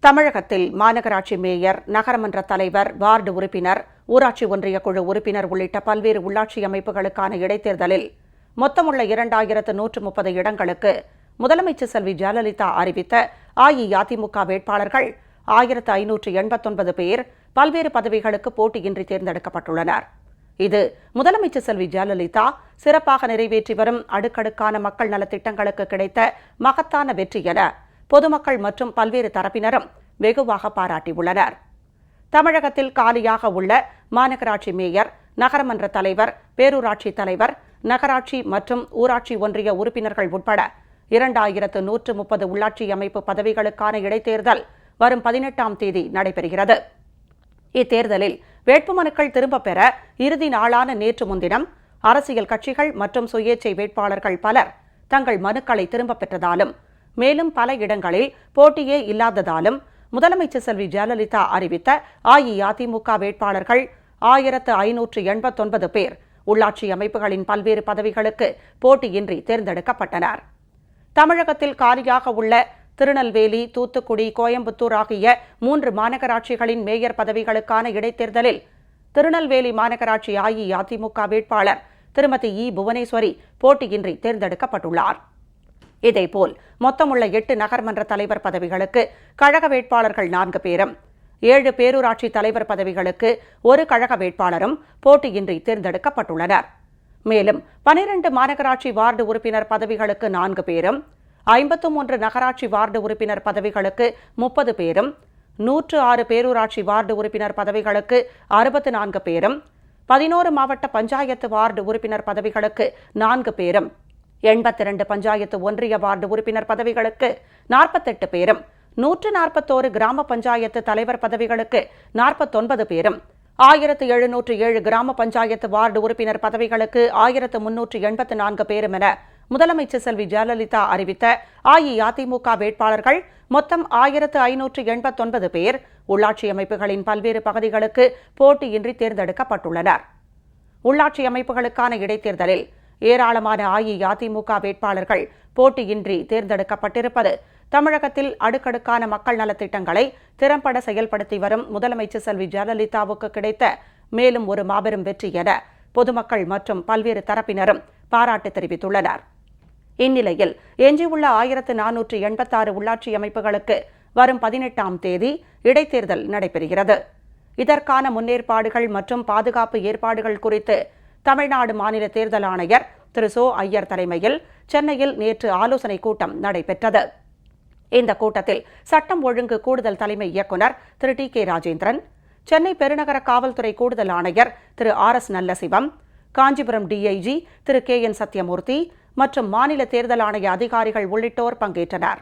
தமிழகத்தில் மாநகராட்சி மேயர், நகரமன்ற தலைவர், வார்டு உறுப்பினர், ஊராட்சி ஒன்றிய குழு உறுப்பினர் உள்ளிட்ட பல்வேறு உள்ளாட்சி அமைப்புகளுக்கான இடைத்தேர்தலில் மொத்தமுள்ள 2130 இடங்களுக்கு முதலமைச்சர் செல்வி ஜெயலலிதா அறிவித்த அஇஅதிமுக வேட்பாளர்கள் 1589 பேர் பல்வேறு பதவிகளுக்கு போட்டியின்றி தேர்ந்தெடுக்கப்பட்டுள்ளனர். இது முதலமைச்சர் செல்வி ஜெயலலிதா சிறப்பாக நிறைவேற்றி வரும் அடுக்கடுக்கான மக்கள் நலத்திட்டங்களுக்கு கிடைத்த மகத்தான வெற்றி என பொதுமக்கள் மற்றும் பல்வேறு தரப்பினரும் வெகுவாக பாராட்டியுள்ளனர். தமிழகத்தில் காலியாக உள்ள மாநகராட்சி மேயர், நகரமன்ற தலைவர், பேரூராட்சி தலைவர், நகராட்சி மற்றும் ஊராட்சி ஒன்றிய உறுப்பினர்கள் உட்பட 2130 உள்ளாட்சி அமைப்பு பதவிகளுக்கான இடைத்தேர்தல் வரும் 18ஆம் தேதி நடைபெறுகிறது. இத்தேர்தலில் வேட்புமனுக்கள் திரும்பப் பெற இறுதி நாளான நேற்று முன்தினம் அரசியல் கட்சிகள் மற்றும் சுயேட்சை வேட்பாளர்கள் பலர் தங்கள் மனுக்களை திரும்பப் பெற்றதாலும், மேலும் பல இடங்களில் போட்டியே இல்லாததாலும் முதலமைச்சர் செல்வி ஜெயலலிதா அறிவித்த அஇஅதிமுக வேட்பாளர்கள் 1589 பேர் உள்ளாட்சி அமைப்புகளின் பல்வேறு பதவிகளுக்கு போட்டியின்றி தேர்ந்தெடுக்கப்பட்டனர். தமிழகத்தில் காலியாக உள்ள திருநெல்வேலி, தூத்துக்குடி, கோயம்புத்தூர் ஆகிய 3 மாநகராட்சிகளின் மேயர் பதவிகளுக்கான இடைத்தேர்தலில் திருநெல்வேலி மாநகராட்சி அஇஅதிமுக வேட்பாளர் திருமதி புவனேஸ்வரி போட்டியின்றி தேர்ந்தெடுக்கப்பட்டுள்ளார். இதேபோல் மொத்தமுள்ள 8 நகர்மன்ற தலைவர் பதவிகளுக்கு கழக வேட்பாளர்கள் 4 பேரும், 7 பேரூராட்சி தலைவர் பதவிகளுக்கு 1 கழக வேட்பாளரும் போட்டியின்றி தேர்ந்தெடுக்கப்பட்டுள்ளனர். மேலும் 12 மாநகராட்சி வார்டு உறுப்பினர் பதவிகளுக்கு 4 பேரும், 53 நகராட்சி வார்டு உறுப்பினர் பதவிகளுக்கு 30 பேரும், 106 பேரூராட்சி வார்டு உறுப்பினர் பதவிகளுக்கு 64 பேரும், 11 மாவட்ட பஞ்சாயத்து வார்டு உறுப்பினர் பதவிகளுக்கு 4 பேரும், 82 பஞ்சாயத்து ஒன்றிய வார்டு உறுப்பினர் பதவிகளுக்கு 48 பேரும், 141 கிராம பஞ்சாயத்து தலைவர் பதவிகளுக்கு 49 பேரும், 1707 கிராம பஞ்சாயத்து வார்டு உறுப்பினர் பதவிகளுக்கு 1384 பேரும் என முதலமைச்சர் செல்வி ஜெயலலிதா அறிவித்த அஇஅதிமுக வேட்பாளர்கள் மொத்தம் 1589 பேர் உள்ளாட்சி அமைப்புகளின் பல்வேறு பகுதிகளுக்கு போட்டியின்றி தேர்ந்தெடுக்கப்பட்டுள்ளனர். உள்ளாட்சி அமைப்புகளுக்கான இடைத்தேர்தலில் ஏராளமான அஇஅதிமுக வேட்பாளர்கள் போட்டியின்றி தேர்ந்தெடுக்கப்பட்டிருப்பது தமிழகத்தில் அடுக்கடுக்கான மக்கள் நலத்திட்டங்களை திறம்பட செயல்படுத்தி வரும் முதலமைச்சர் செல்வி ஜெயலலிதாவுக்கு கிடைத்த மேலும் ஒரு மாபெரும் வெற்றி என பொதுமக்கள் மற்றும் பல்வேறு தரப்பினரும் பாராட்டு தெரிவித்துள்ளனர். இந்நிலையில் எஞ்சியுள்ள 1486 உள்ளாட்சி அமைப்புகளுக்கு வரும் 18ஆம் தேதி இடைத்தேர்தல் நடைபெறுகிறது. இதற்கான முன்னேற்பாடுகள் மற்றும் பாதுகாப்பு ஏற்பாடுகள் குறித்து தமிழ்நாடு மாநில தேர்தல் ஆணையர் திரு சோ. ஐயர் தலைமையில் சென்னையில் நேற்று ஆலோசனைக் கூட்டம் நடைபெற்றது. இந்த கூட்டத்தில் சட்டம் ஒழுங்கு கூடுதல் தலைமை இயக்குநர் திரு டி. ராஜேந்திரன், சென்னை பெருநகர காவல்துறை கூடுதல் ஆணையர் திரு RS நல்லசிவம், காஞ்சிபுரம் DIG திரு KN சத்யமூர்த்தி மற்றும் மாநில தேர்தல் ஆணைய அதிகாரிகள் உள்ளிட்டோர் பங்கேற்றனர்.